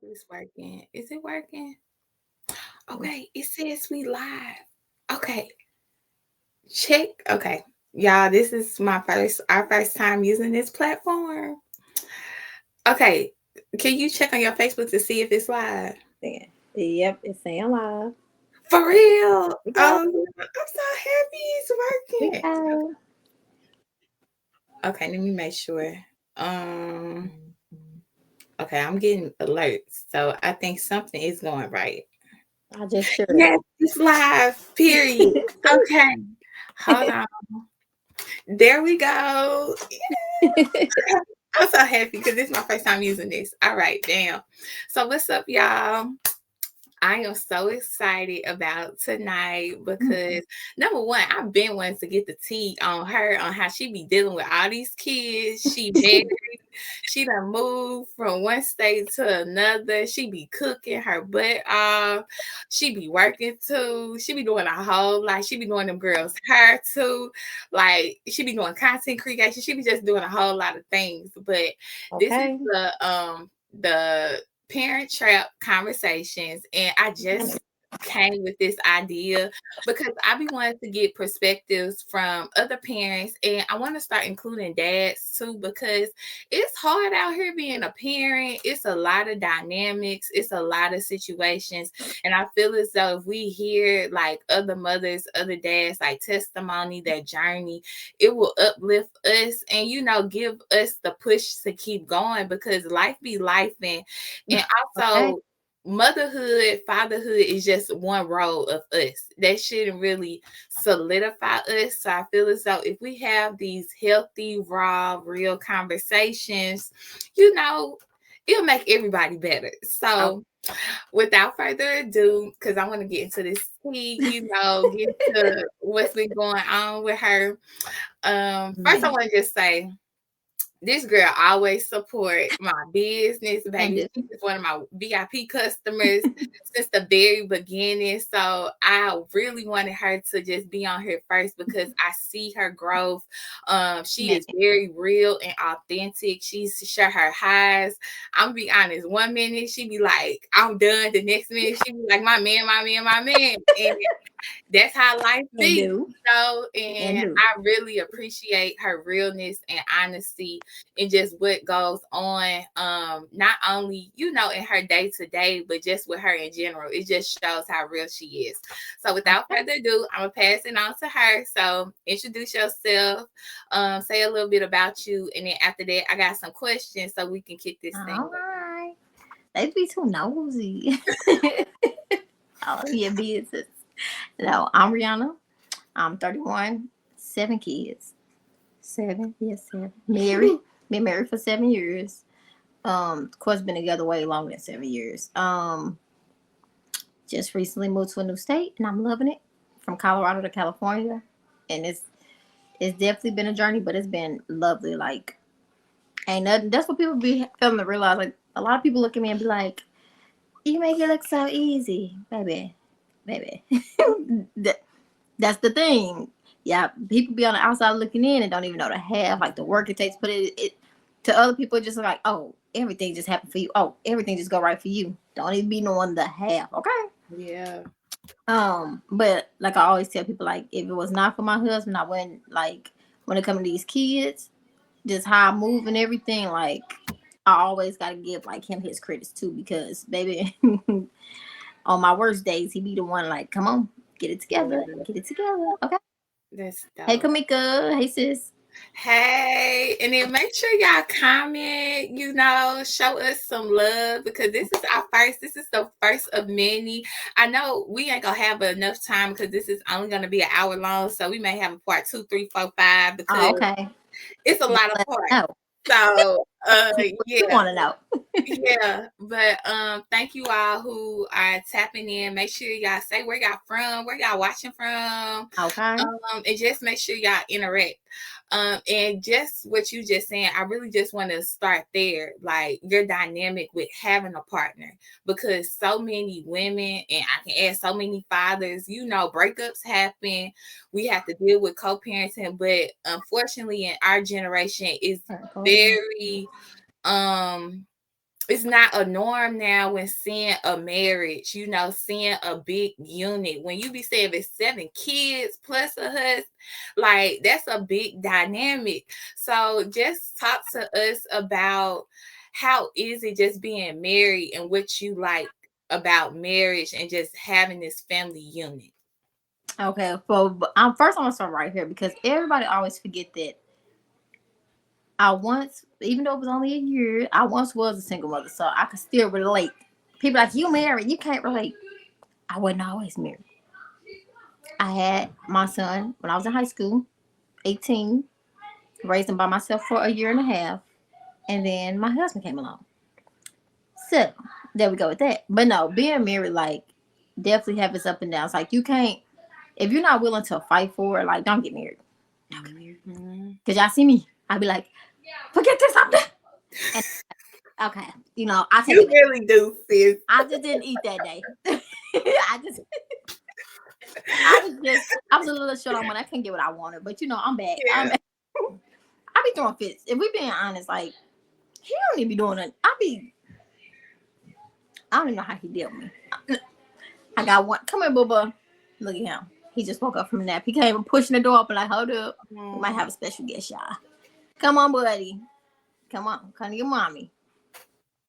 it's working. Is it working? Mm. Okay, it says we live. Okay, check. Okay, y'all, this is our first time using this platform. Okay, can you check on your Facebook to see if it's live? Yeah. Yep, it's saying live. For real? We go. Oh, I'm so happy it's We working. go. Okay, let me make sure. Um, okay, I'm getting alerts, so I think something is going right. I just shared it. Yes, it's live. Period. Okay, hold on. There we go. I'm so happy because this is my first time using this. All right, damn. So what's up, y'all? I am so excited about tonight because number one, I've been wanting to get the tea on her on how she be dealing with all these kids. She married, she done moved from one state to another. She be cooking her butt off. She be working too. She be doing a whole lot. She be doing them girls' hair too. Like she be doing content creation. She be just doing a whole lot of things. But this is Okay. the Parent Trap Conversations, and I just came with this idea because I be wanting to get perspectives from other parents, and I want to start including dads too because it's hard out here being a parent. It's a lot of dynamics, it's a lot of situations, and I feel as though if we hear like other mothers, other dads, like testimony, their journey, it will uplift us and give us the push to keep going because life be life and Okay. also motherhood, fatherhood is just one role of us. That shouldn't really solidify us. So I feel as though if we have these healthy, raw, real conversations, it'll make everybody better. Oh, So without further ado, because I want to get into this tea, get to what's been going on with her. First I man. want to just say this girl always support my business, And baby. She's one of my VIP customers since the very beginning. So I really wanted her to just be on here first because I see her growth. She man. is very real and authentic. She's share her highs. I'm gonna be honest. One minute she be like, "I'm done." The next minute she be like, "My man, my man, my man." And that's how life And be, do. And and do. I really appreciate her realness and honesty and just what goes on. Not only, in her day to day, but just with her in general. It just shows how real she is. So without Okay. further ado, I'm gonna pass it on to her. So introduce yourself, say a little bit about you, and then after that, I got some questions so we can kick this thing. All right. They be too nosy. All of your business. No, I'm Rihanna. I'm 31. 7 kids. Seven. Yes, seven. Married. Been married for 7 years. Of course, been together way longer than 7 years. Just recently moved to a new state, and I'm loving it. From Colorado to California, and it's definitely been a journey, but it's been lovely. Like, ain't nothing. That's what people be failing to realize. Like, a lot of people look at me and be like, "You make it look so easy, baby, baby." that, that's the thing. Yeah, people be on the outside looking in and don't even know the half, like the work it takes. But it to other people, it's just like, oh, everything just happened for you. Oh, everything just go right for you. Don't even be knowing the half. Okay. Yeah. But like I always tell people, like if it was not for my husband, I wouldn't like when it comes to these kids, just how I move and everything. Like I always gotta give like him his credits too, because baby, on my worst days, he be the one like, come on, get it together. Okay. That's Hey, dope. Kamika. Hey, sis. Hey, and then make sure y'all comment, show us some love because this is the first of many. I know we ain't gonna have enough time because this is only gonna be an hour long, so we may have a part two, three, four, five because Oh, okay. it's a Just lot of let us parts. know So what you yeah. want to know. Yeah, but thank you all who are tapping in. Make sure y'all say where y'all from, where y'all watching from, Okay. and just make sure y'all interact. And just what you just saying, I really just want to start there, like your dynamic with having a partner, because so many women, and I can add so many fathers, breakups happen. We have to deal with co-parenting, but unfortunately, in our generation, is All right, go ahead. very um it's not a norm now when seeing a marriage, seeing a big unit. When you be saying it's 7 kids plus a husband, like that's a big dynamic. So just talk to us about how is it just being married and what you like about marriage and just having this family unit. Okay, so first I'm gonna start right here because everybody always forget that I once, even though it was only a year, I once was a single mother, so I could still relate. People like, you married, you can't relate. I wasn't always married. I had my son when I was in high school, 18, raised him by myself for a year and a half, and then my husband came along. So there we go with that. But no, being married, like, definitely have its up and downs. Like, you can't, if you're not willing to fight for it, like, don't get married. Mm-hmm. Because y'all see me, I'd be like, forget this, I'm done. And okay, I take You it back. really do, sis. I just didn't eat that day. I was a little short on when I couldn't get what I wanted, but I'm back. Yeah. I be throwing fits. If we being honest, like, he don't even be doing it. I don't even know how he dealt with me. I got one. Come here, booba. Look at him. He just woke up from a nap. He came pushing the door open like, hold up. We might have a special guest, y'all. Come on, buddy. Come on. Come to your mommy.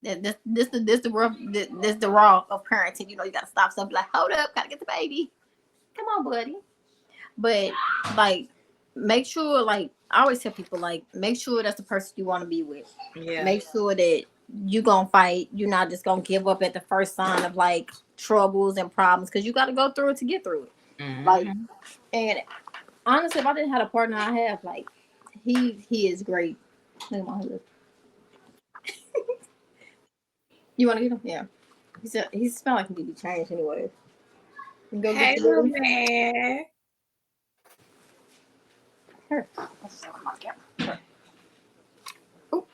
This the raw of parenting. You gotta stop something like, hold up, gotta get the baby. Come on, buddy. But like, make sure, like, I always tell people, like, make sure that's the person you want to be with. Yeah. Make sure that you gonna fight. You're not just gonna give up at the first sign of like troubles and problems, because you got to go through it to get through it. Mm-hmm. Like, and honestly, if I didn't have a partner I have, like, he is great. Look at my husband. You want to get him? Yeah. He smell like he could be changed anyway. Go hey, little man. Here. Oh,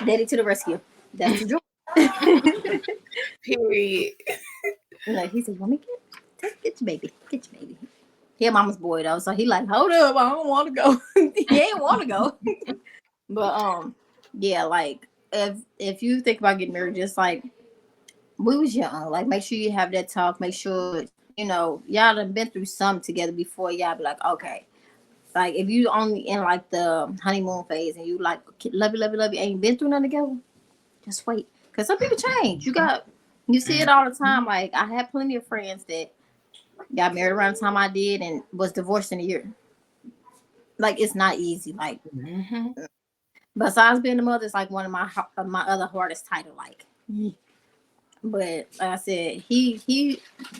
daddy to the rescue. That's the joy. Period. Like, he said, "Let me get your baby. Get your baby." He mama's boy though, so he like, hold up, I don't want to go. He ain't want to go. But yeah, like, if you think about getting married, just like we was young, like, make sure you have that talk. Make sure y'all done been through something together before y'all be like, okay. Like, if you only in like the honeymoon phase and you like love you, ain't been through nothing together, just wait. Because some people change. You see it all the time. Like, I had plenty of friends that got married around the time I did and was divorced in a year. Like, it's not easy. Like, besides being a mother, it's like one of my other hardest title. Like, but like I said,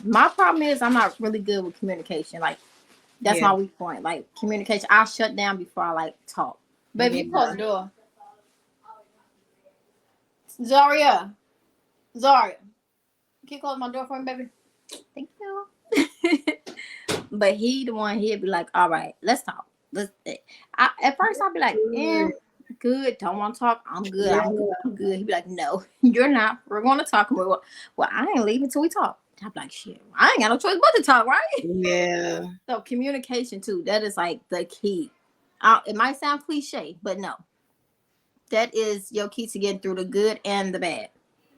my problem is I'm not really good with communication. Like, that's my weak point. Like, communication, I'll shut down before I like talk. Baby, you close the door. Zaria, can you close my door for me, baby? Thank you. But he'd be like, all right, let's talk. At first I'd be like, good, don't want to talk. I'm good. I'm good. He'd be like, no, you're not. We're going to talk. Well, I ain't leaving until we talk. I'm like, shit, I ain't got no choice but to talk, right? Yeah. So communication too, that is like the key. It might sound cliche, but no. That is your key to getting through the good and the bad.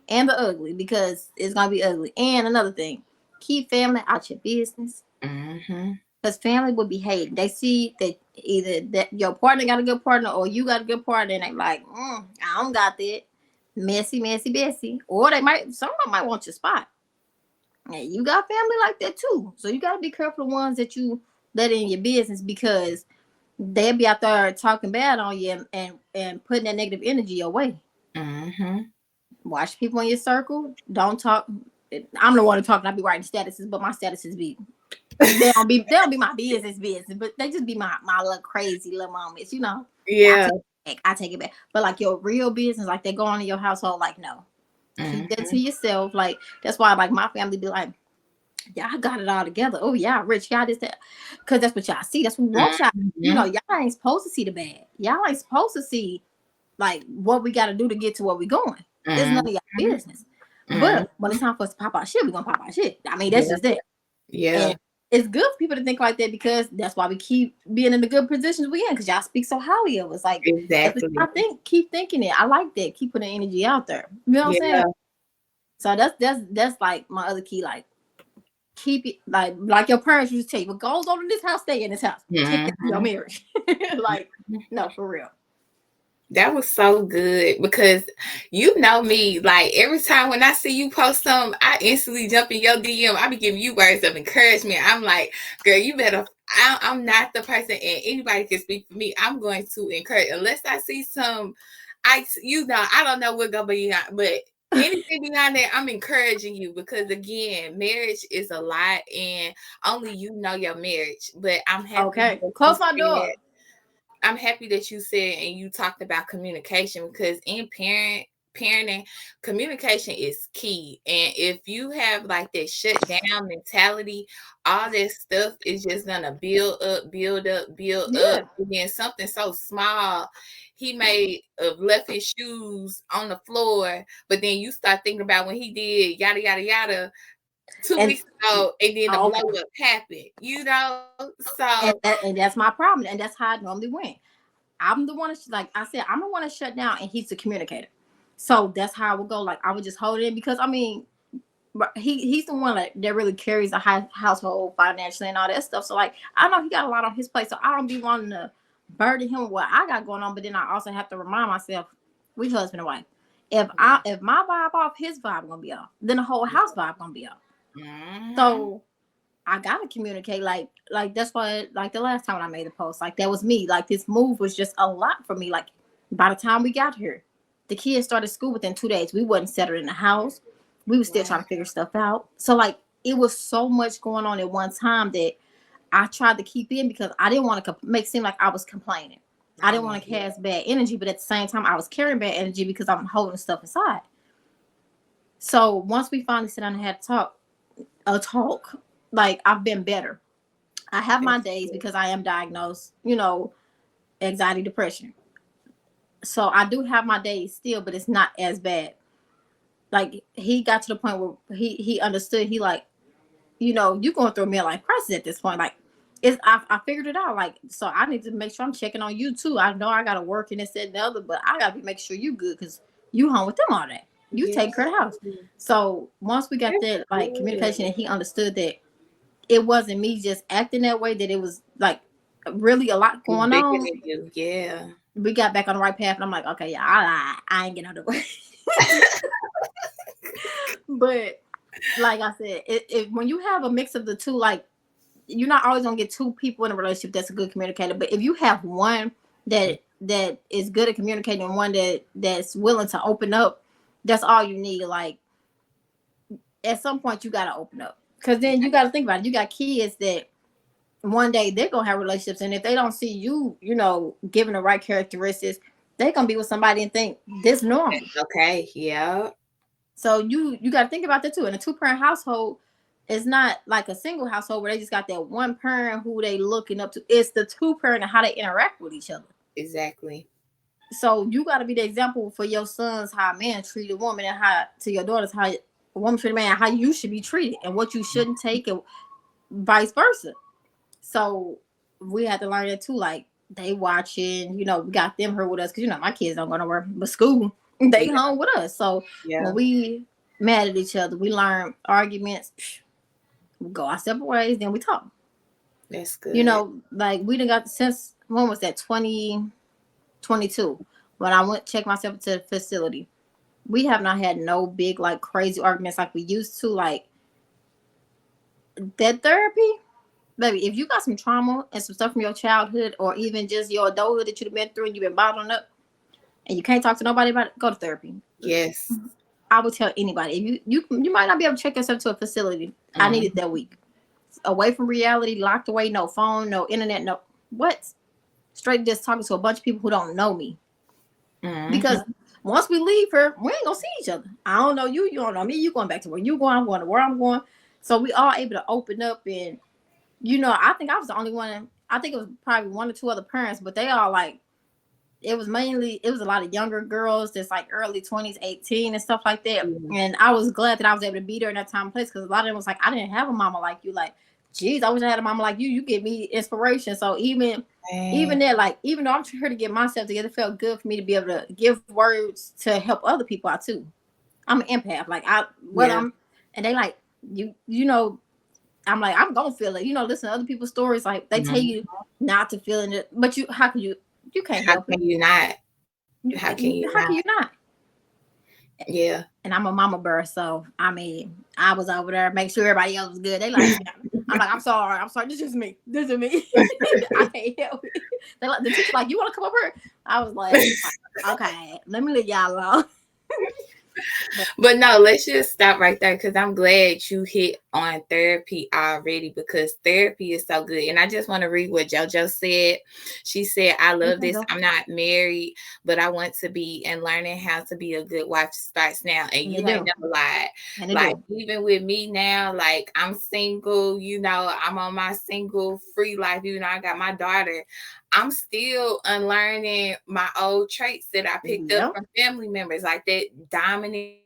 And the ugly, because it's going to be ugly. And another thing, keep family out your business. Because family will be hating. They see that either that your partner got a good partner or you got a good partner, and they like, I don't got that. Messy, messy, messy. Or someone might want your spot. And you got family like that too. So you got to be careful the ones that you let in your business, because they'll be out there talking bad on you and putting that negative energy your way. Watch people in your circle. Don't talk. I'm the one to talk, and I be writing statuses, but my statuses be they don't be my business, but they just be my little crazy little moments, Yeah. I take it back. But like your real business, like they go on in your household, like, no. Keep that to yourself. Like, that's why, like, my family be like, y'all got it all together. Oh yeah, rich, y'all this, that. Because that's what y'all see. That's what we want y'all. Y'all ain't supposed to see the bad. Y'all ain't supposed to see like what we got to do to get to where we going. It's none of y'all business. But when it's time for us to pop our shit, we gonna pop our shit. I mean, that's just it. Yeah. it's good for people to think like that because that's why we keep being in the good positions we in because y'all speak so highly of us. Like, if it's, I Exactly. think, keep thinking it. I like that. Keep putting energy out there. You know what I'm saying? Yeah. So that's like my other key. Like, keep it like your parents used to tell you, what goes on in this house, stay in this house. Take that to your Mhm. marriage. Like, no, for real. That was so good because you know me. Like every time when I see you post something, I instantly jump in your DM. I be giving you words of encouragement. I'm like, girl, you better. I'm not the person, and anybody can speak for me. I'm going to encourage unless I see some. I don't know what gonna be, but anything beyond that, I'm encouraging you because again, marriage is a lot, and only you know your marriage. But I'm happy Okay, that you close my said door. I'm happy that you said and you talked about communication because in parenting, communication is key. And if you have like that shut down mentality, all that stuff is just gonna build up, build up, build up. Yeah, And then something so small, he may have left his shoes on the floor, but then you start thinking about when he did yada yada yada 2 weeks and ago, and then the blow okay, up happened. So and that's my problem, and that's how I normally went. I'm the one that's like I said, I'm the one to shut down, and he's the communicator. So that's how I would go. Like I would just hold it in because I mean, he's the one that really carries the household financially and all that stuff. So like I know he got a lot on his plate, so I don't be wanting to burden him with what I got going on. But then I also have to remind myself, we husband and wife. If my vibe off, his vibe gonna be off. Then the whole house vibe gonna be off. mhm. So I gotta communicate. Like that's why like the last time when I made the post, like that was me. Like this move was just a lot for me. Like by the time we got here, the kids started school within 2 days. We wasn't settled in the house. We was still Wow. trying to figure stuff out. So like it was so much going on at one time that I tried to keep in because I didn't want to make it seem like I was complaining. I Oh didn't my want to cast bad energy, but at the same time, I was carrying bad energy because I'm holding stuff inside. So once we finally sit down and had a talk, like I've been better. I have my that's days good. because I am diagnosed, anxiety, depression. So I do have my days still, but it's not as bad. Like he got to the point where he understood. He like, you going through a midlife crisis at this point. Like I figured it out. Like so I need to make sure I'm checking on you too. I know I gotta work and this and the other, but I gotta be make sure you good because you home with them all day. You Yeah. take care of the house. So once we got That's that like good. communication and he understood that it wasn't me just acting that way, that it was like really a lot It's going bigger on. than you. Yeah. We got back on the right path, and I'm like, okay, yeah, I ain't getting out of the way. But like I said, when you have a mix of the two, like you're not always gonna get two people in a relationship that's a good communicator. But if you have one that is good at communicating and one that's willing to open up, that's all you need. Like at some point, you gotta open up because then you gotta think about it. You got kids that one day they're gonna have relationships, and if they don't see you, giving the right characteristics, they're gonna be with somebody and think this normal. Okay. Yeah. So you got to think about that too. In a two-parent household, it's not like a single household where they just got that one parent who they looking up to. It's the two parent and how they interact with each other. Exactly. So you got to be the example for your sons how a man treat a woman, and how to your daughters how a woman treat a man, how you should be treated, and what you shouldn't take, and vice versa. So we had to learn that too. Like they watching, we got them here with us because my kids don't go nowhere but school. They Yeah. home with us. So Yeah. when we mad at each other, we learn arguments. We go our separate ways, then we talk. That's good. Like we done got since when was that 2022 when I went check myself into the facility. We have not had no big like crazy arguments like we used to. Like that therapy, baby, if you got some trauma and some stuff from your childhood or even just your adulthood that you've been through and you've been bottling up and you can't talk to nobody about it, go to therapy. Yes. I would tell anybody. If you might not be able to check yourself to a facility. I Mm. needed that week. Away from reality, locked away, no phone, no internet, no what? Straight just talking to a bunch of people who don't know me. Because Mm-hmm. once we leave her, we ain't gonna see each other. I don't know you, you don't know me, you going back to where you going, I'm going to where I'm going. So we all able to open up and I think I was the only one. I think it was probably one or two other parents, but they all like it was a lot of younger girls that's like early 20s, 18 and stuff like that. Yeah. And I was glad that I was able to be there in that time and place because a lot of them was like, I didn't have a mama like you. Like geez, I wish I had a mama like you. You give me inspiration. So even there, like, even though I'm here to get myself together, it felt good for me to be able to give words to help other people out too. I'm an empath. Like Yeah. and they like you know, I'm like, I'm gonna feel it. You know, listen to other people's stories. Like they tell Mhm. you not to feel it, but how can you can't How help it. can you not? How can you How can not? you not? Yeah. And I'm a mama bear, so I mean, I was over there, make sure everybody else was good. They like, I'm like, I'm sorry, this is me, I can't help it. They like the teacher, like, you want to come over here? I was like, okay, let me leave y'all alone. But no, let's just stop right there because I'm glad you hit on therapy already because therapy is so good. And I just want to read what JoJo said. She said, I love this. I'm not married, but I want to be, and learning how to be a good wife starts now. And you ain't never lied. Like, even with me now, like, I'm single, I'm on my single free life, even though I got my daughter. I'm still unlearning my old traits that I picked up from family members, like that dominant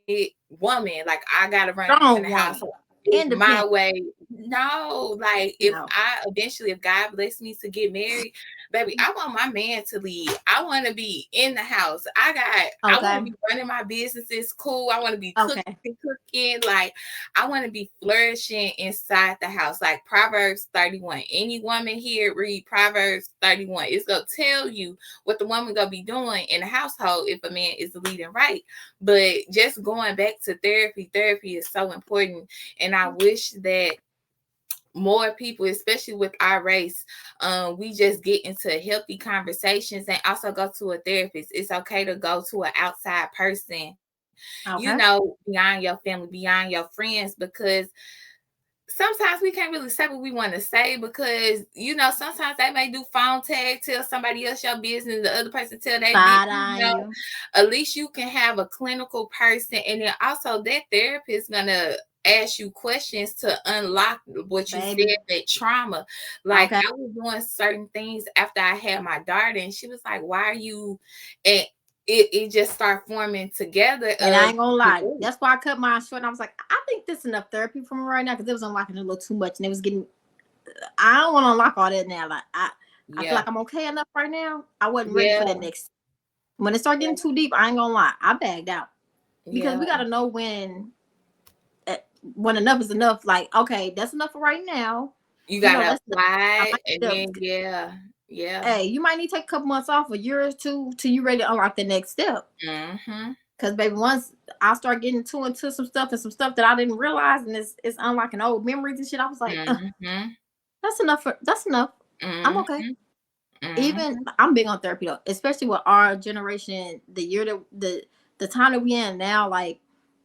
woman. Like, I gotta run the house my way. No, like if God bless me to get married, baby, I want my man to lead. I want to be in the house. I want to be running my businesses cool. I want to be cooking. Like, I want to be flourishing inside the house. Like Proverbs 31. Any woman here read Proverbs 31. It's gonna tell you what the woman gonna be doing in the household if a man is leading right. But just going back to therapy is so important. And I wish that more people, especially with our race, we just get into healthy conversations and also go to a therapist. It's okay to go to an outside person, beyond your family, beyond your friends, because sometimes we can't really say what we want to say because, sometimes they may do phone tag, tell somebody else your business, the other person tell they business. At least you can have a clinical person, and then also that therapist gonna ask you questions to unlock what you said, that trauma. Like, I was doing certain things after I had my daughter, and she was like, why are you, and it just started forming together. And I ain't gonna lie, that's why I cut mine short. And I was like, I think this is enough therapy for me right now because it was unlocking a little too much, and it was getting. I don't want to unlock all that now. Like I feel like I'm okay enough right now. I wasn't ready for that next. When it started getting too deep, I ain't gonna lie, I bagged out because we gotta know when enough is enough. Like, okay, that's enough for right now. You gotta apply, and then Hey, you might need to take a couple months off, a year or two, till you ready to unlock the next step. Because baby, once I start getting into some stuff that I didn't realize, and it's unlocking old memories and shit, I was like, that's enough. That's enough. I'm okay. Even I'm big on therapy though, especially with our generation, the year that the time that we in now, like,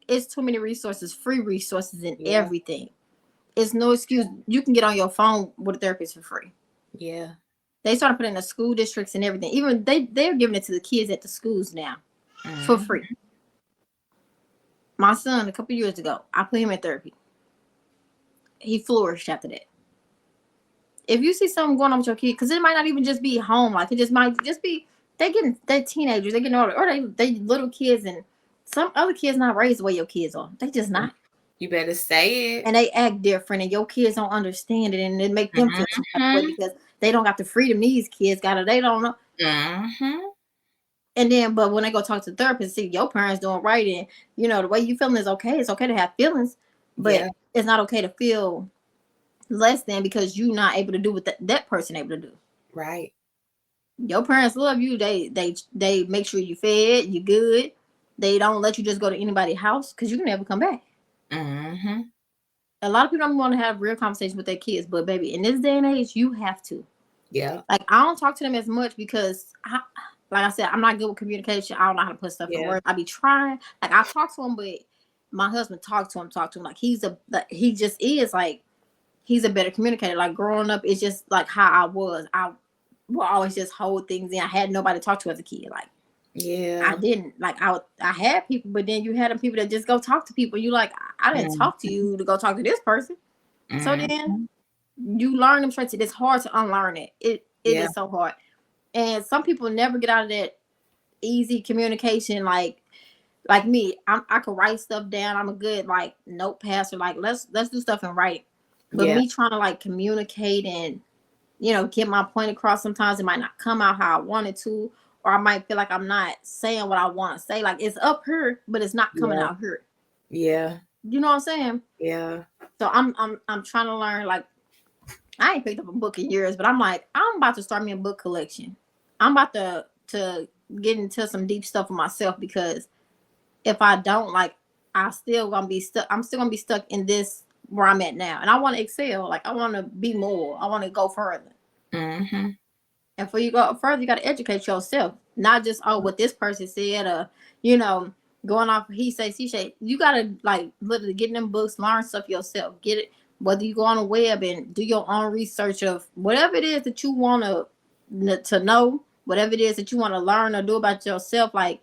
it's too many resources, free resources, and everything. It's no excuse. You can get on your phone with a therapist for free. Yeah. They started putting in the school districts and everything. Even they're giving it to the kids at the schools now for free. My son, a couple years ago, I put him in therapy. He flourished after that. If you see something going on with your kid, because it might not even just be home, like it just might just be they're teenagers, they getting older, or they little kids, and some other kids not raised the way your kids are. They just not. You better say it. And they act different, and your kids don't understand it, and it make them feel some type of way because they don't got the freedom these kids got, or they don't know. And then, but when they go talk to the therapist, see your parents doing right, and the way you feeling is okay. It's okay to have feelings, but it's not okay to feel less than because you're not able to do what that person able to do. Right. Your parents love you. They make sure you fed, you good. They don't let you just go to anybody's house because you can never come back. A lot of people don't want to have real conversations with their kids, but baby, in this day and age, you have to. Yeah. Like, I don't talk to them as much because like I said, I'm not good with communication. I don't know how to put stuff in words. I be trying. Like, I talk to him, but my husband talk to him. Like, he just is like, he's a better communicator. Like, growing up, it's just like how I was. I will always just hold things in. I had nobody to talk to as a kid. Like, I didn't. Like, I had people, but then you had them people that just go talk to people. You like, I didn't talk to you to go talk to this person. So then you learn them traits. It's hard to unlearn it. It is so hard. And some people never get out of that easy communication. Like me, I can write stuff down. I'm a good like note passer. Like, let's do stuff and write. But Yeah. me trying to like communicate and, you know, get my point across, sometimes it might not come out how I wanted to, or I might feel like I'm not saying what I want to say. Like it's up here, but it's not coming Yeah. out here. Yeah. You know what I'm saying? Yeah. So I'm trying to learn. Like I ain't picked up a book in years, but I'm like I'm about to start me a book collection. I'm about to get into some deep stuff for myself, because if I don't, like, I still gonna be stuck. I'm still gonna be stuck in this where I'm at now, and I want to excel. Like I want to be more. I want to go further. Mm-hmm. And for you to go further, you got to educate yourself, not just what this person said, or you know, going off he say she say. You got to like literally get in them books, learn stuff yourself. Get it, whether you go on the web and do your own research of whatever it is that you want to know, whatever it is that you want to learn or do about yourself. Like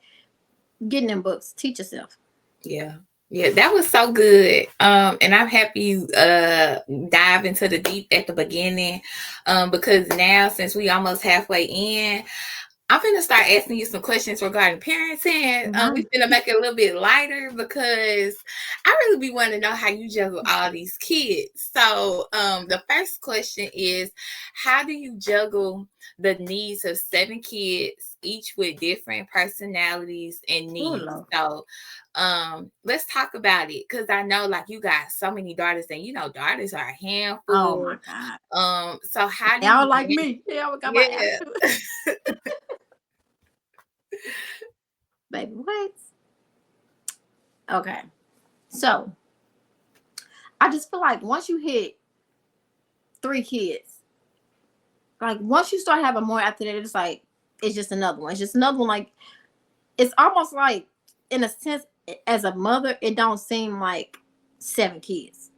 getting them books, teach yourself. Yeah. Yeah, that was so good. And I'm happy you dive into the deep at the beginning. Because now since we almost halfway in, I'm gonna start asking you some questions regarding parenting. We're gonna make it a little bit lighter because I really be wanting to know how you juggle all these kids. So, the first question is, how do you juggle the needs of 7 kids, each with different personalities and needs? So, let's talk about it because I know like you got so many daughters, and you know daughters are a handful. Oh my god. So how do Y'all you? like me? Yeah, got my Yeah. attitude. Baby, wait. Okay. So I just feel like once you hit 3 kids, like once you start having more after that, it's like it's just another one. It's just another one. Like it's almost like, in a sense, as a mother, it don't seem like 7 kids.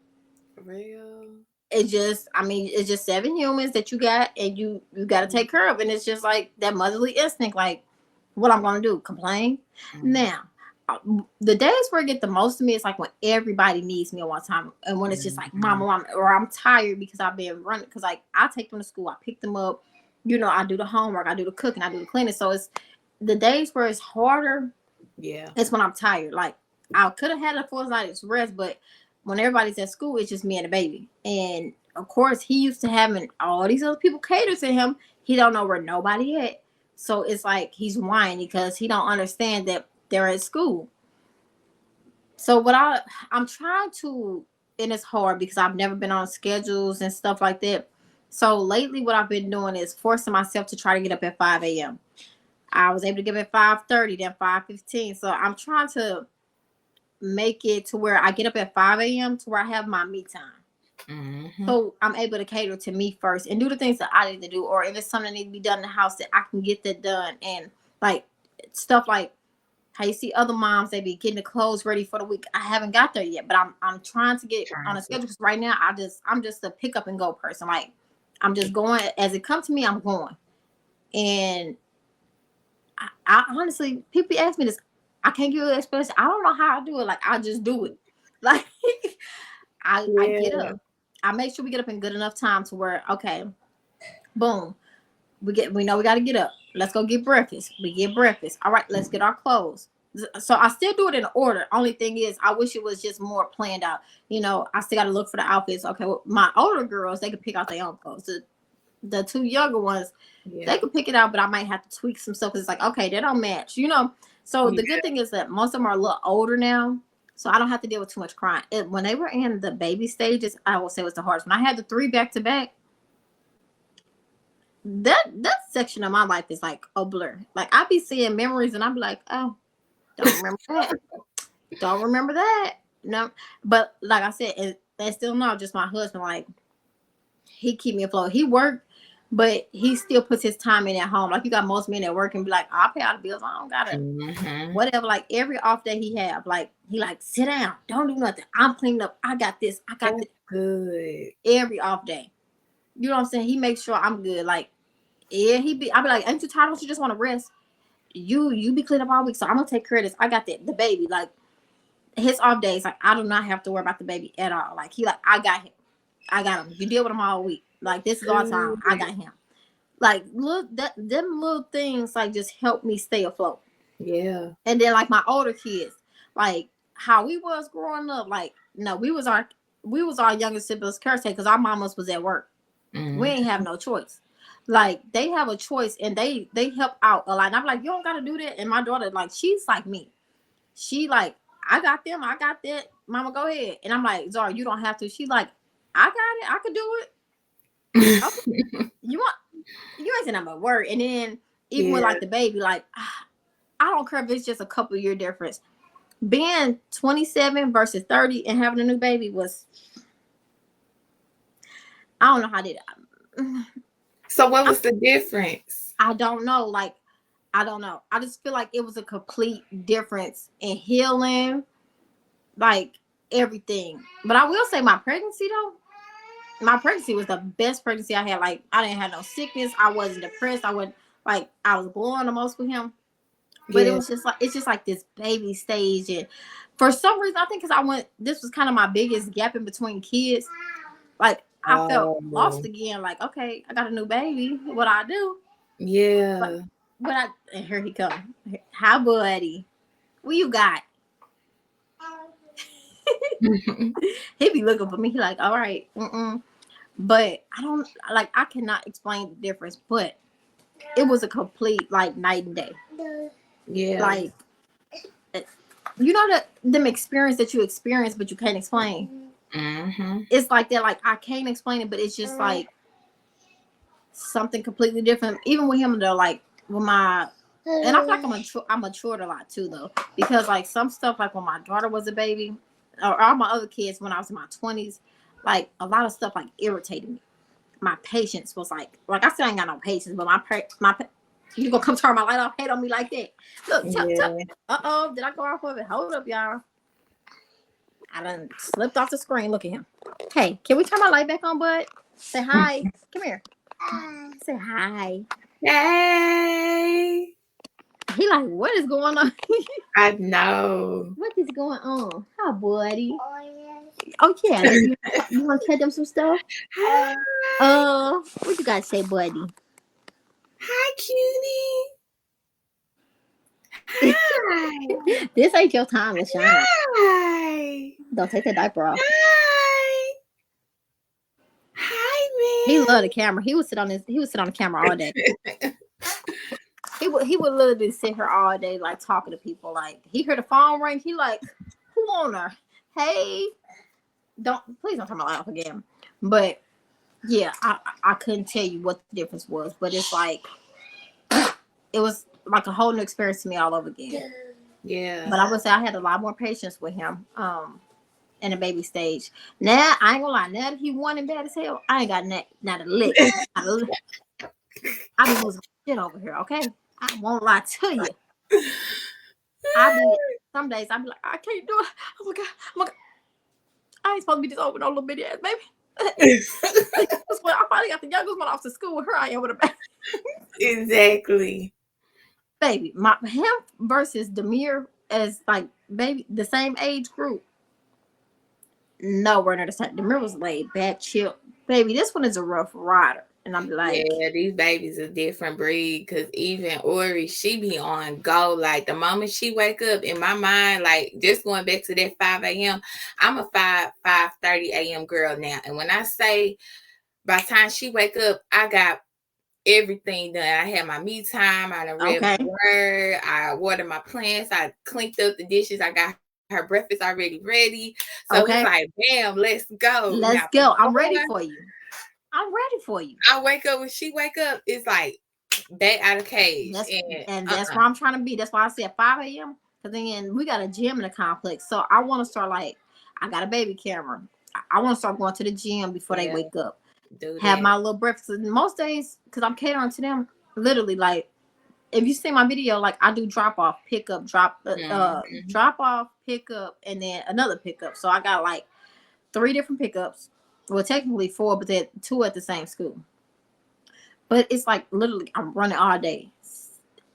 Real. It just, I mean, it's just 7 humans that you got, and you got to take care of, and it's just like that motherly instinct. Like, what I'm gonna do? Complain? Now, the days where it get the most of me is like when everybody needs me at one time, and when it's just like mama, or I'm tired because I've been running. Because like I take them to school, I pick them up, you know, I do the homework, I do the cooking, I do the cleaning. So it's the days where it's harder. Yeah, it's when I'm tired. Like I could have had a full night's rest, but when everybody's at school, it's just me and the baby. And of course, he used to having all these other people cater to him. He don't know where nobody at. So it's like he's whining because he don't understand that they're at school. So what I'm trying to, and it's hard because I've never been on schedules and stuff like that. So lately, what I've been doing is forcing myself to try to get up at 5 a.m. I was able to get up at 5:30, then 5:15. So I'm trying to make it to where I get up at 5 a.m. to where I have my me time. So I'm able to cater to me first and do the things that I need to do, or if it's something that needs to be done in the house, that I can get that done. And like stuff like how you see other moms, they be getting the clothes ready for the week. I haven't got there yet, but I'm trying to get on a schedule, because right now I'm just a pick up and go person. Like I'm just going as it comes to me, I'm going. And I honestly, people ask me this, I can't give you an explanation. I don't know how I do it. Like I just do it. Like I get up. I make sure we get up in good enough time to where, okay, boom, we know we got to get up. Let's go get breakfast. We get breakfast. All right, let's get our clothes. So I still do it in order. Only thing is, I wish it was just more planned out. You know, I still got to look for the outfits. Okay, well, my older girls, they can pick out their own clothes. The 2 younger ones, they can pick it out, but I might have to tweak some stuff because it's like, okay, they don't match, you know. So the good thing is that most of them are a little older now, so I don't have to deal with too much crying. When they were in the baby stages, I will say it was the hardest. When I had the 3 back to back, that section of my life is like a blur. Like I be seeing memories and I be like, oh, don't remember that. Don't remember that. No, but like I said, they still know just my husband. Like he keep me afloat. He worked, but he still puts his time in at home. Like you got most men that work and be like, I'll pay all the bills. I don't gotta whatever. Like every off day he have, like he like sit down, don't do nothing. I'm cleaning up. I got this. I got this. Good. Every off day. You know what I'm saying? He makes sure I'm good. Like yeah, I be like, ain't you tired? Don't you just want to rest? You be clean up all week, so I'm gonna take care of this. I got the baby. Like his off days, like I do not have to worry about the baby at all. Like he like I got him. I got him. You deal with him all week. Like this is our time. I got him. Like look, them little things like just help me stay afloat. Yeah. And then like my older kids, like how we was growing up, like no, we was we was our youngest siblings caretaker because our mamas was at work. We ain't have Mhm. no choice. Like they have a choice and they help out a lot. And I'm like, you don't gotta do that. And my daughter, like, she's like me. She like, I got them, I got that. Mama, go ahead. And I'm like, Zara, you don't have to. She like, I got it, I could do it. Okay. You want you ain't saying I'm a word. And then even with Yeah. like the baby, like I don't care if it's just a couple year difference. Being 27 versus 30 and having a new baby was, I don't know how did So what was the difference? I don't know. Like I don't know. I just feel like it was a complete difference in healing, like everything. But I will say my pregnancy though, my pregnancy was the best pregnancy I had. Like I didn't have no sickness. I wasn't depressed. I wasn't like I was going the most with him. But it Yeah. was just like it's just like this baby stage, and for some reason I think because I went, this was kind of my biggest gap in between kids. Like I felt lost Oh, again. Like okay, I got a new baby. What I do? But yeah. I and here he come. Hi, buddy. What you got? He be looking for me. He like, all right, but I don't like. I cannot explain the difference, but it was a complete like night and day. Yeah. Like you know that them experience that you experience, but you can't explain. Mm-hmm. It's like that. Like I can't explain it, but it's just like something completely different. Even with him though, like with my, and I feel like I matured a lot too though, because like some stuff like when my daughter was a baby, or all my other kids when I was in my 20s, like a lot of stuff like irritated me. My patience was like I still ain't got no patience, but you gonna come turn my light off, hate on me like that. Look, Yeah. did I go off of it? Hold up, y'all. I done slipped off the screen. Look at him. Hey, can we turn my light back on, bud? Say hi. Come here. Say hi. Hey. He like, what is going on? I know. What is going on? Hi, buddy. Oh yeah. You want to tell them some stuff? Hi. What you got to say, buddy? Hi, cutie. Hi. This ain't your time to shine. Hi. Don't take that diaper off. Hi. Hi, He man. loved the camera. He would sit on the camera all day. He would literally sit here all day like talking to people. Like he heard the phone ring. He like, who on her? Hey, please don't turn my light off again. But yeah, I couldn't tell you what the difference was, but it's like it was like a whole new experience to me all over again. Yeah. But I would say I had a lot more patience with him. In the baby stage. Now I ain't gonna lie. Now that he wanted bad as hell, I ain't got not a lick. I be losing shit over here. Okay, I won't lie to you. I be some days I be like, I can't do it. Oh my god, oh my god. I ain't supposed to be this old no little bitty ass baby. I finally got the youngest one off to school with her. I am with a baby. Exactly. Baby, him versus Demir as like baby the same age group. Nowhere near the same. Demir was laid back, chill. Baby, this one is a rough rider. And I'm like, Yeah, these babies a different breed. Cause even Ori, she be on go. Like the moment she wake up, in my mind, like just going back to that 5 a.m. I'm a 5:30 a.m. girl now. And when I say by the time she wake up, I got everything done. I had my me time. I done read okay, my word. I watered my plants. I cleaned up the dishes. I got her breakfast already ready. So it's okay, like, bam, let's go. let's Now, go. I'm ready before for you. I'm ready for you. I wake up, when she wake up, it's like back out of cage. That's And and that's where I'm trying to be. That's why I said 5 a.m. Because then we got a gym in the complex. So I want to start like I got a baby camera. I want to start going to the gym before they yeah, wake up. do Have that. my little breakfast. And most days, because I'm catering to them, literally like if you see my video, like I do drop off, pick up, Mhm. drop off, pick up, and then another pickup. So I got like 3 different pickups. Well, technically 4, but they're 2 at the same school. But it's like literally I'm running all day.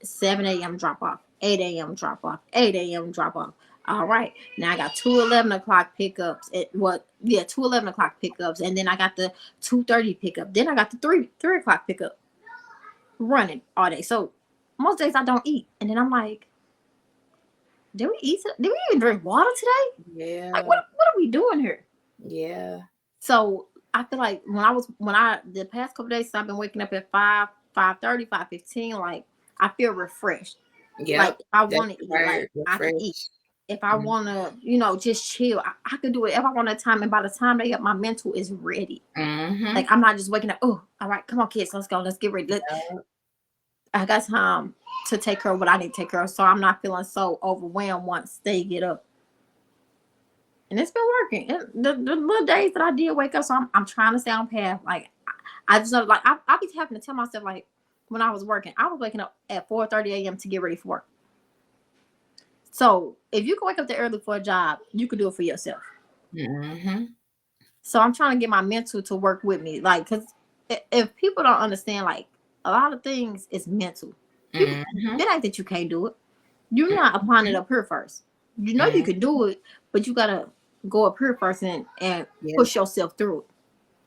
7 a.m. drop off, 8 a.m. drop off, 8 a.m. drop off. All right. Now I got 2 11 o'clock pickups. 2 11 o'clock pickups. And then I got the 2:30 pickup. Then I got the 3 o'clock pickup running all day. So most days I don't eat. And then I'm like, did we eat? Did we even drink water today? Like, Yeah. what are we doing here? Yeah. So I feel like when I the past couple days, I've been waking up at 5:30, 5:15. Like I feel refreshed. Like Yep. if I That's want to the eat, word. like I can eat. Refresh. If I Mm-hmm. want to, just chill, I can do it. If I want that time, and by the time they up, my mental is ready. Mm-hmm. Like I'm not just waking up. Oh, all right, come on, kids, let's go, let's get ready. I got time to take care of what I need to take care of, so I'm not feeling so overwhelmed once they get up. And it's been working. The little days that I did wake up, so I'm trying to stay on path. Like I just know, like I be having to tell myself, like when I was working, I was waking up at 4:30 a.m. to get ready for work. So if you can wake up that early for a job, you can do it for yourself. Mm-hmm. So I'm trying to get my mental to work with me, like because if people don't understand, like a lot of things is mental. People, Mm-hmm. it ain't that you can't do it. You're not applying it up here first. You know you Mm-hmm. can do it, but you gotta go up here first and Yeah. push yourself through it.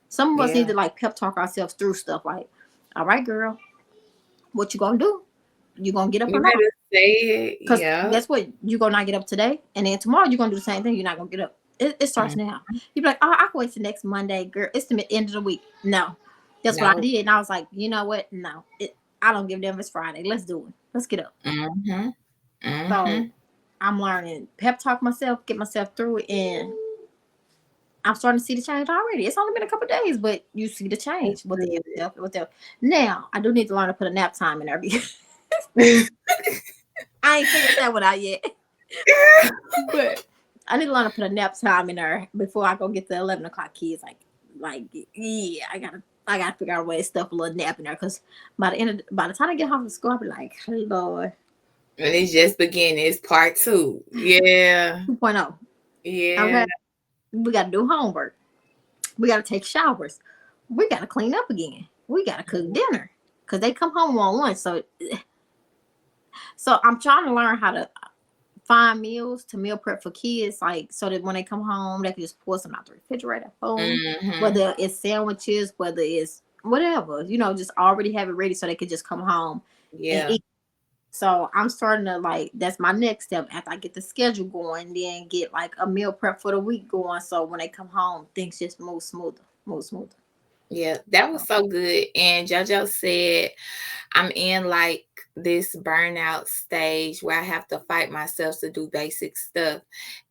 Some of us need Yeah. to like pep talk ourselves through stuff. Like, all right, girl, what you gonna do? You gonna get up or You not? better say it. Because Yeah. guess what? You gonna not get up today, and then tomorrow you're gonna do the same thing. You're not gonna get up. It starts Mm. now. You be like, oh, I can wait till next Monday, girl. It's the end of the week. No, that's what I No. did, and I was like, you know what? No, I don't give a damn. It's Friday. Let's do it. Let's get up. Mm-hmm. So Mm-hmm. I'm learning pep talk myself, get myself through it, and I'm starting to see the change already. It's only been a couple of days, but you see the That's change within good. yourself. Now, I do need to learn to put a nap time in there because I ain't figured that one out yet. But I need to learn to put a nap time in there before I go get the 11 o'clock kids. Like yeah, I gotta figure out a way to stuff a little nap in there because by the time I get home from school, I'll be like, hey Lord, And it's just beginning. It's part two. Yeah. 2.0. Yeah. Okay, we gotta do homework. We gotta take showers. We gotta clean up again. We gotta cook dinner because they come home on lunch. So I'm trying to learn how to find meals to meal prep for kids, like so that when they come home, they can just pour some out the refrigerator at home. Mm-hmm. Whether it's sandwiches, whether it's whatever, just already have it ready so they could just come home and Yeah. eat. So I'm starting to like that's my next step after I get the schedule going, then get like a meal prep for the week going. So when they come home, things just move smoother. Yeah. That was so good. And JoJo said, I'm in like this burnout stage where I have to fight myself to do basic stuff.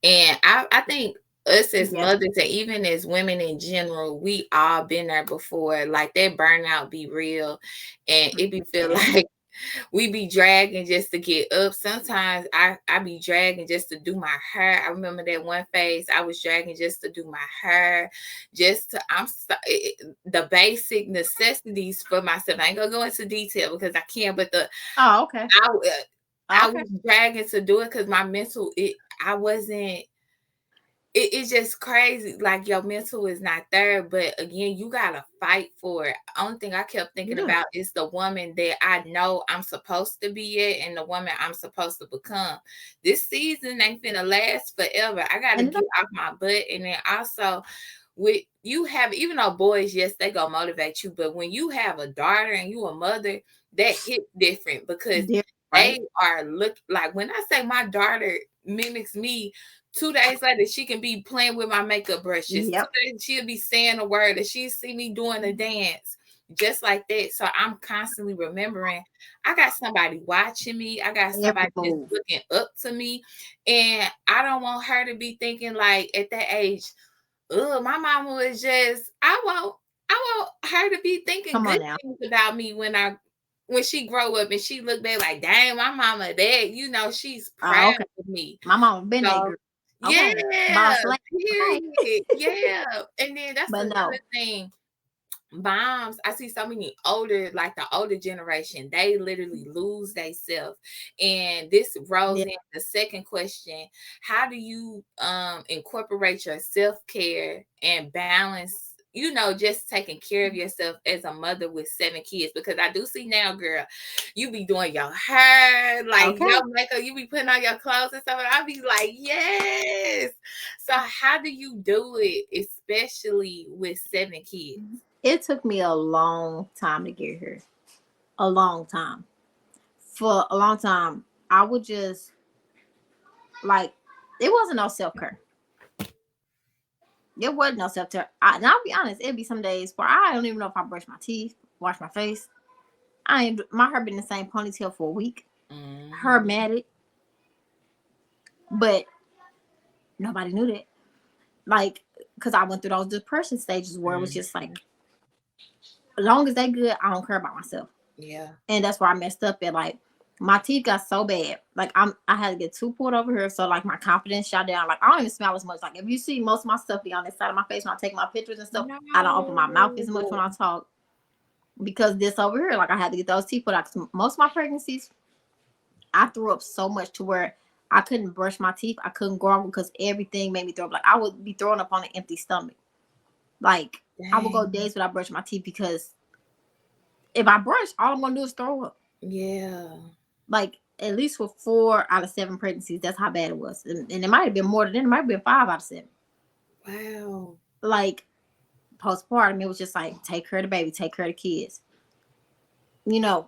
And I think us as Yeah, mothers and even as women in general, we all been there before. Like that burnout be real and it be feel yeah, like we be dragging just to get up. Sometimes I be dragging just to do my hair. I remember that one phase I was dragging just to do my hair, just to the basic necessities for myself. I ain't gonna go into detail because I can't, but oh okay, I I okay, was dragging to do it because my mental I wasn't it's just crazy. Like your mental is not there, but again, you gotta fight for it. Only thing I kept you thinking do, about is the woman that I know I'm supposed to be at and the woman I'm supposed to become. This season ain't finna last forever. I gotta and it get off my butt, and then also with you have even though boys, yes, they gonna motivate you, but when you have a daughter and you a mother, that hit different because different, they right? are look like when I say my daughter mimics me. 2 days later, she can be playing with my makeup brushes. Yep. 2 days, she'll be saying a word, and she see me doing a dance, just like that. So I'm constantly remembering, I got somebody watching me. I got Every somebody just move. looking up to me, and I don't want her to be thinking like at that age, oh, my mama was just. I want her to be thinking Come good on now. things about me when she grow up and she look back like, dang, my mama, that she's Oh, proud okay. of me. My mama been that So girl. Okay. yeah, Boss lady. Okay. period. Yeah. And then that's But no. another thing. Moms, I see so many older, like the older generation, they literally lose themselves. And this rolls Yeah. in the second question. How do you incorporate your self-care and balance, just taking care of yourself as a mother with 7 kids? Because I do see now, girl, you be doing your hair, like Okay. your makeup, you be putting on your clothes and stuff. And I be like, yes. So how do you do it, especially with 7 kids? It took me a long time to get here. A long time. For a long time, I would just like it wasn't no self care. It wasn't no self-care. And I'll be honest, it'd be some days where I don't even know if I brush my teeth, wash my face. My hair been in the same ponytail for a week. Her matted. But nobody knew that. Like, because I went through those depression stages where it was just like, as long as they good, I don't care about myself. Yeah. And that's where I messed up at. Like, my teeth got so bad. Like, I had to get 2 pulled over here. So, like, my confidence shot down. Like, I don't even smile as much. Like, if you see most of my stuff be on the side of my face when I take my pictures and stuff, I don't open my mouth as much when I talk. Because this over here, like, I had to get those teeth pulled out. Most of my pregnancies, I threw up so much to where I couldn't brush my teeth. I couldn't gargle because everything made me throw up. Like, I would be throwing up on an empty stomach. Like, I would go days without brushing my teeth because if I brush, all I'm going to do is throw up. Yeah. Like, at least for 4 out of 7 pregnancies, that's how bad it was. And it might have been more than that. It might have been 5 out of 7. Wow. Like, postpartum, it was just like, take care of the baby, take care of the kids. You know,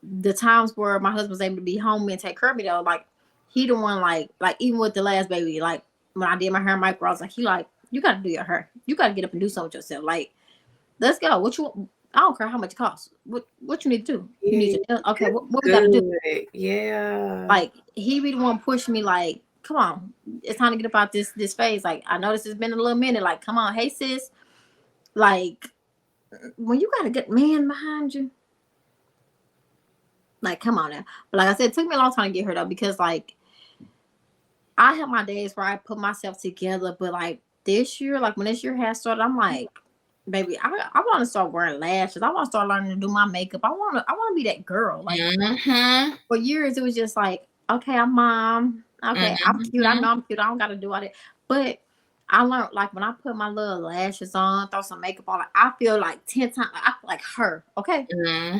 the times where my husband was able to be home and take care of me, though, like, he the one, like even with the last baby, like, when I did my hair and micro, I was like, he like, you got to do your hair. You got to get up and do something with yourself. Like, let's go. I don't care how much it costs. What you need to do? You need to, okay, what we got to do? Yeah. Like, he be the one pushing me, like, come on, it's time to get up out this phase. Like, I know this has been a little minute. Like, come on, hey sis. Like, when you got a good man behind you, like, come on now. But like I said, it took me a long time to get her though, because like, I have my days where I put myself together, but like this year, like when this year has started, I'm like, baby, I want to start wearing lashes. I want to start learning to do my makeup. I want to be that girl. Like, for years, it was just like, okay, I'm mom. Okay, I'm cute. I know I'm cute. I don't got to do all that. But I learned, like, when I put my little lashes on, throw some makeup on, like, I feel like 10 times, I feel like her, okay?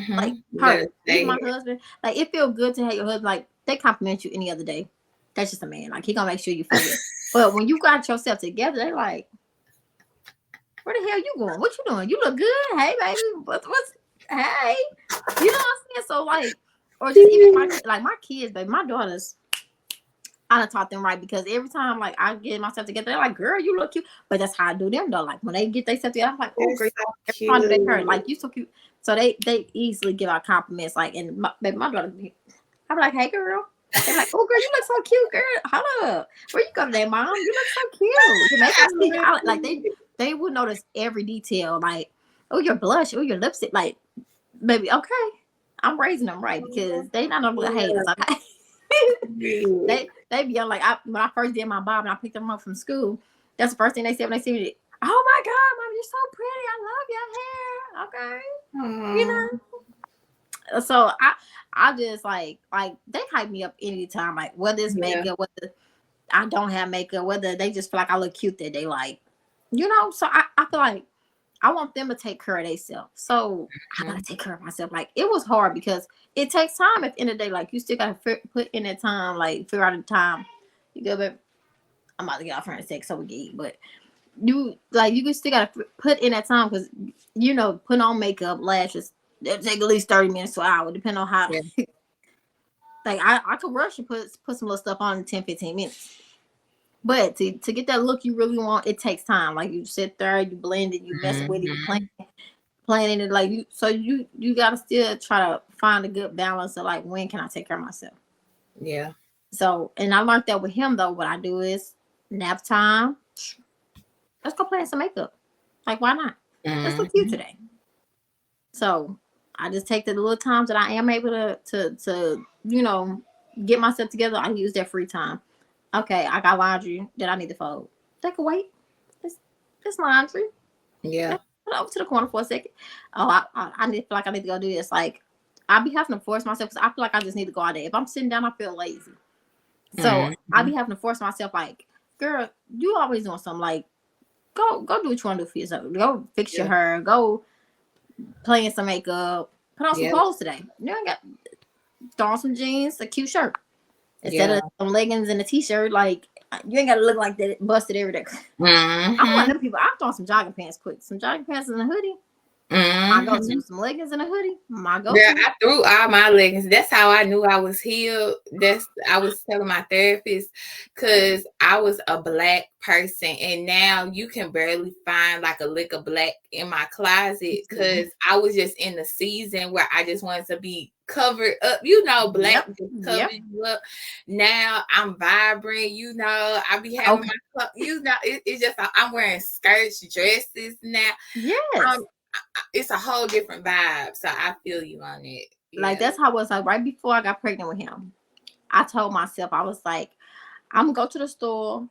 Like, her. Even my husband. Like, it feels good to have your husband, like, they compliment you any other day. That's just a man. Like, he gonna make sure you feel it. But when you got yourself together, they're like, where the hell you going? What you doing? You look good. Hey, baby. What's hey? You know what I'm saying? So, like, or just even my kids, baby, my daughters, I done taught them right, because every time, like, I get myself together, they're like, girl, you look cute. But that's how I do them, though. Like, when they get themselves together, I'm like, oh, girl, every time they hurt, like, you so cute. So they easily give out compliments. Like, and baby, my daughter, I'm like, hey, girl. They're like, oh, girl, you look so cute, girl. Hold up. Where you go today, mom? You look so cute. You make us see out. Like, they would notice every detail. Like, oh, your blush. Oh, your lipstick. Like, baby, okay. I'm raising them right, because they not no little haters, okay? they be like, when I first did my bob and I picked them up from school, that's the first thing they said when they see me. Oh my God, mom, you're so pretty. I love your hair. Okay. You know? So I just like they hype me up anytime, like whether it's makeup, whether I don't have makeup, whether they just feel like I look cute that day, like, you know. So I feel like I want them to take care of themselves. So I gotta take care of myself. Like, it was hard because it takes time at the end of the day. Like, you still gotta put in that time, like figure out the time. You go, babe. I'm about to get off here in a sec so we can eat, but you still gotta put in that time, because you know, putting on makeup, lashes, it'll take at least 30 minutes to an hour, depending on how. Like, I could rush and put some little stuff on in 10-15 minutes. But to get that look you really want, it takes time. Like, you sit there, you blend it, you mess with it, you planning it. Like, you gotta still try to find a good balance of, like, when can I take care of myself? Yeah. So, and I learned that with him though. What I do is nap time. Let's go play some makeup. Like, why not? Let's look cute today. So I just take the little times that I am able to you know, get myself together. I use that free time. Okay, I got laundry that I need to fold. They can wait. It's laundry. Yeah. Put it over to the corner for a second. Oh, I need, feel like I need to go do this. Like, I be having to force myself, because I feel like I just need to go out there. If I'm sitting down, I feel lazy. So I be having to force myself, like, girl, you always doing something. Like, go do what you want to do for yourself. Go fix your hair. Go play in some makeup. Put on some clothes today. You ain't got, throw on some jeans, a cute shirt. Instead of some leggings and a t-shirt, like, you ain't got to look like that busted every day. I'm one of them people. I throw some jogging pants quick. Some jogging pants and a hoodie. My go-to, Mm-hmm. some leggings and a hoodie. My Girl, go-to. I threw all my leggings. That's how I knew I was healed. I was telling my therapist, because I was a black person, and now you can barely find like a lick of black in my closet, because I was just in the season where I just wanted to be covered up. Black Yep. just covers Yep. you up. Now I'm vibrant. I be having Okay. it's just I'm wearing skirts, dresses now. Yes. Um, it's a whole different vibe. So I feel you on it. Like Yeah. that's how it was like right before I got pregnant with him. I told myself, I was like, I'm gonna go to the store.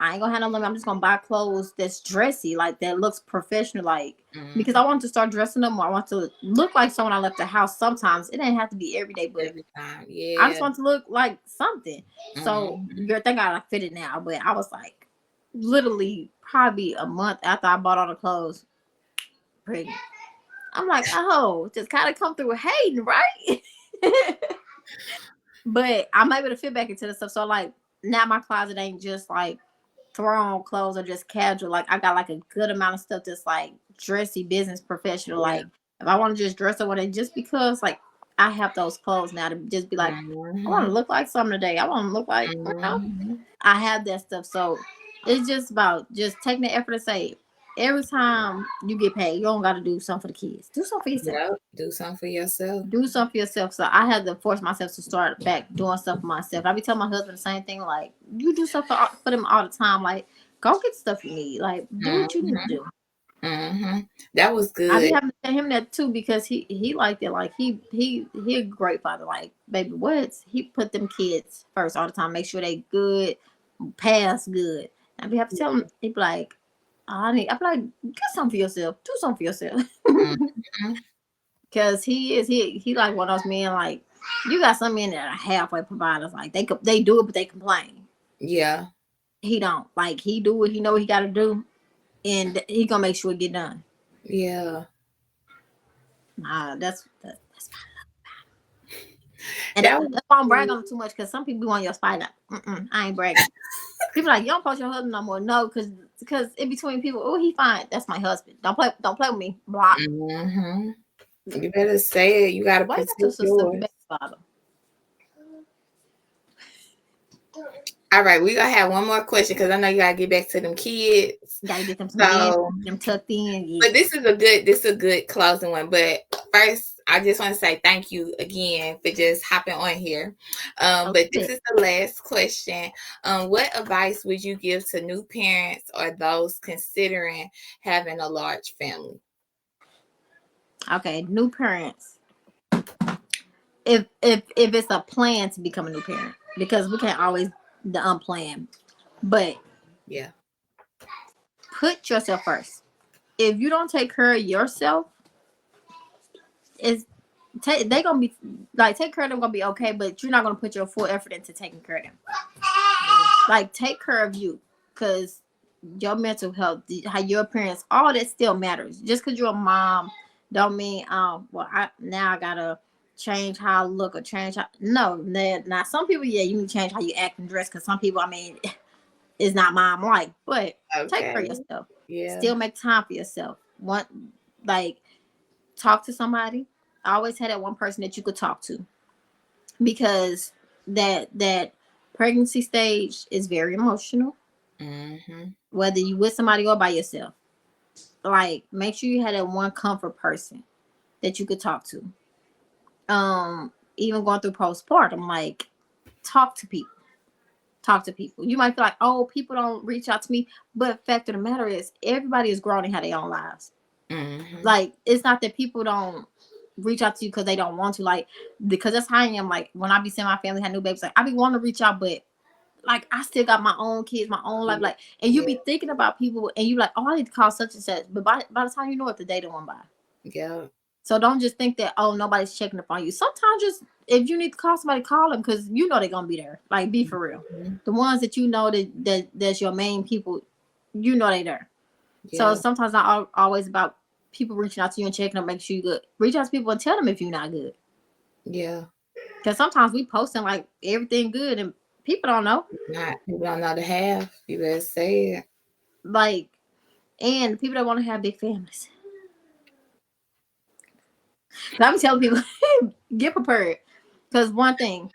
I ain't gonna have no limit. I'm just gonna buy clothes that's dressy, like that looks professional, like because Mm-hmm. I want to start dressing them more. I want to look like someone I left the house. Sometimes it didn't have to be every day, but Every time. I Yeah. just want to look like something. So Mm-hmm. girl, thank God I fit it now. But I was like, literally, probably a month after I bought all the clothes, pregnant. I'm like, oh, just kind of come through hating, right? But I'm able to fit back into the stuff. So like now my closet ain't just like throw on clothes or just casual. Like I got like a good amount of stuff that's like dressy, business professional. Yeah. Like if I want to just dress up with it, just because like I have those clothes now to just be like, I want Mm-hmm. to look like something today. I want to look like, Mm-hmm. I have that stuff. So it's just about just taking the effort to say every time you get paid, you don't got to do something for the kids. Do something for yourself. Yep. Do something for yourself. Do something for yourself. So I had to force myself to start back doing stuff for myself. I be telling my husband the same thing. Like you do stuff for them all the time. Like go get stuff you need. Like do what you need to Mm-hmm. do. Mm-hmm. That was I be good. having to tell him that too because he liked it. Like he a great father. Like baby, he put them kids first all the time. Make sure they good, pass good. I be have to tell him. He be like, I be like, get something for yourself. Do something for yourself. Mm-hmm. Cause he like one of those men like you got some men that are halfway providers like they do it but they complain. Yeah. He don't like he do what he know he got to do and he gonna make sure it get done. Yeah. That's and That was that's why I don't brag good. on him too much because some people be on your spider. I ain't bragging. People like you don't post your husband no more. No, because in between people, oh he fine. That's my husband. Don't play with me. Blah. Mm-hmm. You better say it. You gotta Why you protect got your sister baby yours. father? All right, we gonna have one more question because I know you gotta get back to them kids. Got to get them some games, So, get them tucked in. but Yes. this is a good closing one. But first, I just want to say thank you again for just hopping on here. A little But this bit. is the last question. What advice would you give to new parents or those considering having a large family? Okay, new parents. If it's a plan to become a new parent, because we can't always the unplanned, but Yeah. put yourself first. If you don't take care of yourself, it's they gonna be like take care of them gonna be okay, but you're not gonna put your full effort into taking care of them. Like take care of you, cause your mental health, how your appearance, all that still matters. Just because you're a mom, don't mean well I gotta change how I look or change how no. Now some people you need to change how you act and dress because some people it's not mom like, but take Okay. care of yourself. Yeah. Still make time for yourself. One like talk to somebody. I always had that one person that you could talk to because that pregnancy stage is very emotional. Mm-hmm. Whether you with somebody or by yourself, like make sure you had that one comfort person that you could talk to. Even going through postpartum, like talk to people. Talk to people. You might feel like, oh, people don't reach out to me, but fact of the matter is, everybody is growing and have their own lives. Mm-hmm. Like it's not that people don't reach out to you because they don't want to. Like because that's how I am. Like when I be seeing my family had new babies, like I be wanting to reach out, but like I still got my own kids, my own life. Yeah. Like and you be thinking about people, and you like, oh, I need to call such and such. But by the time you know it, the day don't went by. Yeah. So don't just think that oh nobody's checking up on you. Sometimes just if you need to call somebody, call them because you know they're gonna be there. Like be for real. Mhm. The ones that you know that's your main people, you know they there. So Yeah. sometimes not always about people reaching out to you and checking up, make sure you good. Reach out to people and tell them if you're not good. Yeah. Because sometimes we posting like everything good and people don't know. Not people don't know the half. You better say it. Like and people that want to have big families. I'm telling people, get prepared. Because one thing,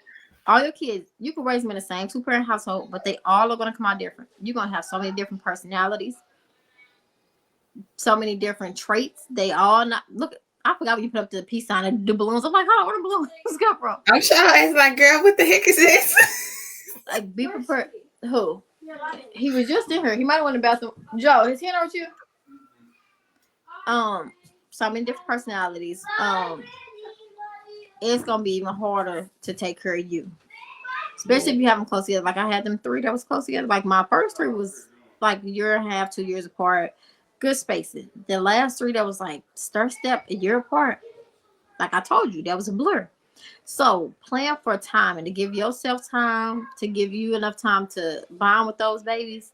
all your kids, you can raise them in the same two-parent household, but they all are going to come out different. You're going to have so many different personalities, so many different traits. They all not look. I forgot when you put up the peace sign and the balloons. I'm like, hold on, where the balloons come from? I'm sure it's like, girl, what the heck is this? Like, be prepared. Who? He was just in here. He might have went to the bathroom. Joe, is he in there with you? Um, so many different personalities. It's gonna be even harder to take care of you, especially if you have them close together. Like I had them three that was close together. Like my first three was like a year and a half, 2 years apart, good spacing. The last three that was like stir step a year apart. Like I told you, that was a blur. So plan for time and to give yourself time, to give you enough time to bond with those babies.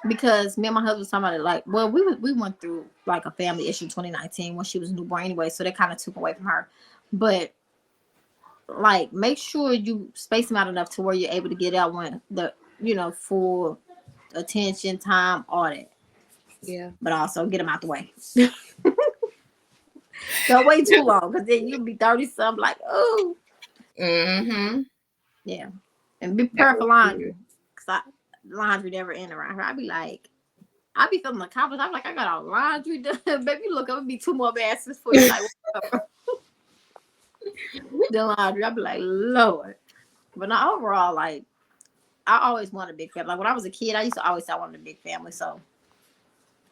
Because me and my husband was talking about it, like, well, we went through like a family issue in 2019 when she was newborn anyway, so that kind of took away from her. But like, make sure you space them out enough to where you're able to get out when the full attention, time, all that. Yeah. But also get them out the way. Don't wait too long, because then you'll be 30 something like, oh. Yeah. And be prepared for laundry. Because laundry never end around her. I'd be like, I be feeling accomplished. I'm like, I got all laundry done. Baby, look, I'm gonna be 2 more baskets for you. Like, the laundry. I'd be like, Lord. But not overall, like, I always wanted a big family. Like when I was a kid, I used to always say I wanted a big family. So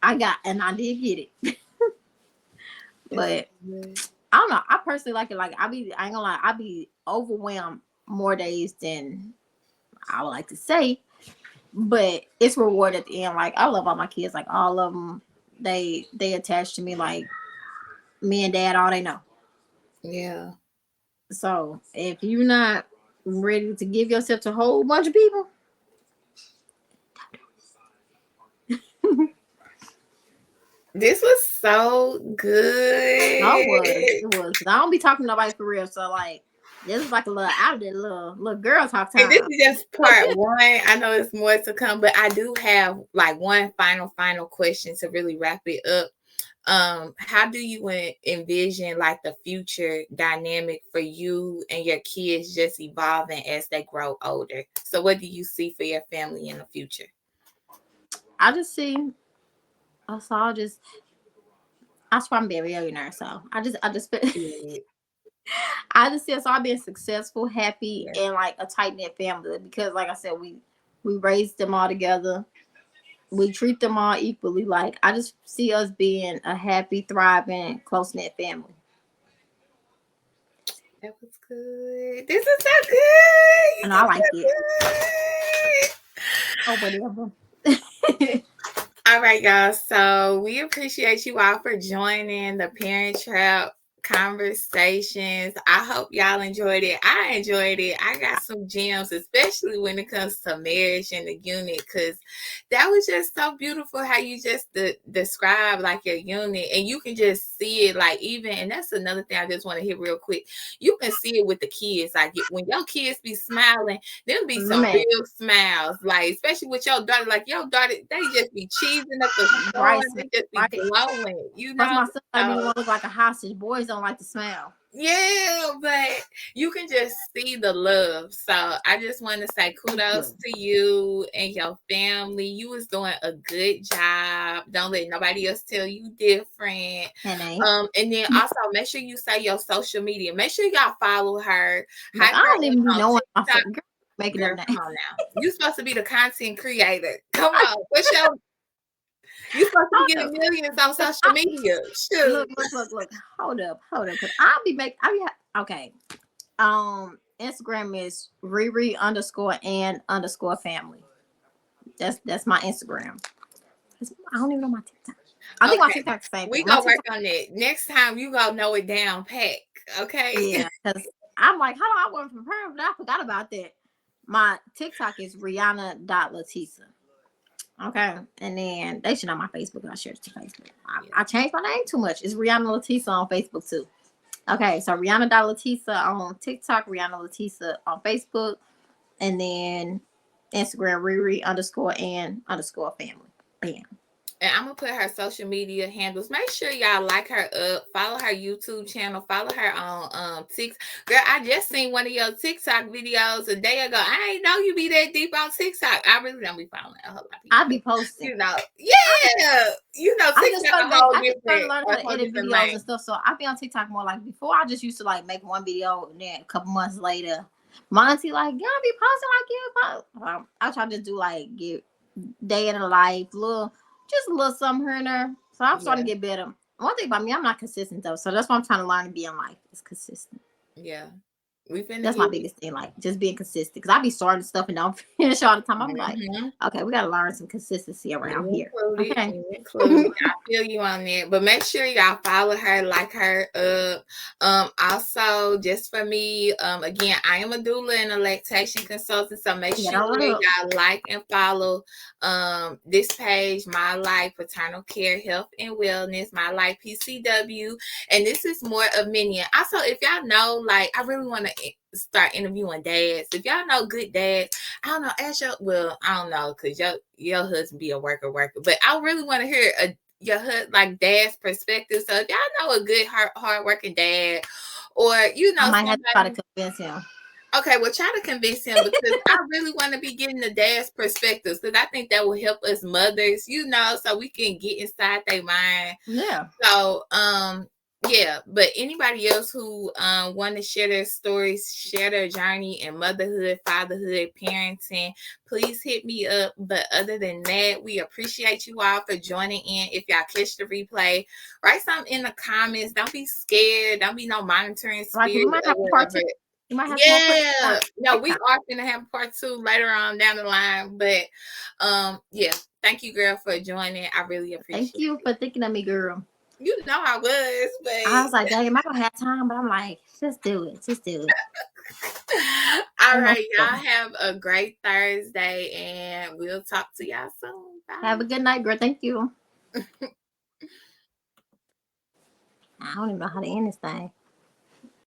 I did get it. But I don't know. I personally like it. Like I ain't gonna lie, I be overwhelmed more days than I would like to say. But it's reward at the end. Like I love all my kids. Like all of them, they attach to me like me and dad, all they know. Yeah. So if you're not ready to give yourself to a whole bunch of people, this was so good. It was. Cause I don't be talking to nobody for real. So like, this is like a little out of there, little girl talk time. And this is just part one. I know there's more to come, but I do have like one final question to really wrap it up. How do you envision like the future dynamic for you and your kids just evolving as they grow older? So what do you see for your family in the future? I just see us all I swear I'm being a millionaire, so I just I just see us all being successful, happy, and like a tight knit family. Because like I said, we raised them all together. We treat them all equally. Like I just see us being a happy, thriving, close knit family. That was good. This is so good. And I like it. Oh, whatever. All right, y'all. So we appreciate you all for joining the Parent Trap conversations. I hope y'all enjoyed it. I enjoyed it. I got some gems, especially when it comes to marriage and the unit, because that was just so beautiful how you just describe like your unit, and you can just see it like even, and that's another thing I just want to hit real quick. You can see it with the kids. Like when your kids be smiling, them be some real smiles, like especially with your daughter. Like your daughter, they just be cheesing up the store, they just be glowing, you know. My son like me to look like a hostage. Boys don't like to smile. Yeah, but you can just see the love. So I just want to say kudos to you and your family. You was doing a good job. Don't let nobody else tell you different. And then also make sure you say your social media. Make sure y'all follow her. I don't even know what I'm making girl, come on now. You supposed to be the content creator. Come on. What's your You supposed to be getting millions on social media. Shoot. Look. Hold up. Cause okay. Instagram is Riri_and_family. That's my Instagram. I don't even know my TikTok. I think my TikTok's the same. We gonna work on that. Next time you gonna know it down pat. Okay. Yeah, because I'm like, how do I want to prepare? But I forgot about that. My TikTok is Reanna.Latisa. Okay, and then they should know my Facebook. I shared it to Facebook. I changed my name too much. It's Reanna Latisa on Facebook too. Okay, so Reanna.Latisa on TikTok, Reanna Latisa on Facebook, and then Instagram Riri_and_family. Bam. And I'm gonna put her social media handles. Make sure y'all like her up, follow her YouTube channel, follow her on TikTok. Girl, I just seen one of your TikTok videos a day ago. I ain't know you be that deep on TikTok. I really don't be following a whole lot of people. I be posting. You know, yeah. You know, I just TikTok started a whole I just started different, learning a how to whole edit different videos lane. and stuff. So I be on TikTok more. Like before, I just used to like make one video and then a couple months later, my auntie like, y'all be posting like you. I try to do like get day in the life, just a little something here and there. So I'm starting to get better. One thing about me, I'm not consistent though. So that's what I'm trying to learn to be in life. Is consistent. Yeah. We finna That's get my biggest thing, like just being consistent. Because I be starting stuff and don't finish all the time. I'm like, okay, we gotta learn some consistency around here. Okay. Included. I feel you on that. But make sure y'all follow her, like her up. Also, just for me, again, I am a doula and a lactation consultant. So make sure y'all like and follow this page, My Life Paternal Care, Health and Wellness, My Life PCW. And this is more of many. Also, if y'all know, like, I really want to start interviewing dads. If y'all know good dads, I don't know, ask your, well, I don't know, because your husband be a worker, but I really want to hear your like dad's perspective. So if y'all know a good hard working dad, or you know, I might have to try to convince him. Okay, well, try to convince him, because I really want to be getting the dad's perspectives, because I think that will help us mothers, you know, so we can get inside their mind. Yeah. So, yeah, but anybody else who want to share their stories, share their journey in motherhood, fatherhood, parenting, please hit me up. But other than that, we appreciate you all for joining in. If y'all catch the replay, write something in the comments. Don't be scared. Don't be no monitoring spirit. Like we might have part two. Yeah, no, we are gonna have part 2 later on down the line. But yeah, thank you, girl, for joining. I really appreciate it. Thank you for thinking of me, girl. You know I was, but I was like, dang, am I gonna have time? But I'm like, just do it. Just do it. All right, y'all have a great Thursday, and we'll talk to y'all soon. Bye. Have a good night, girl. Thank you. I don't even know how to end this thing.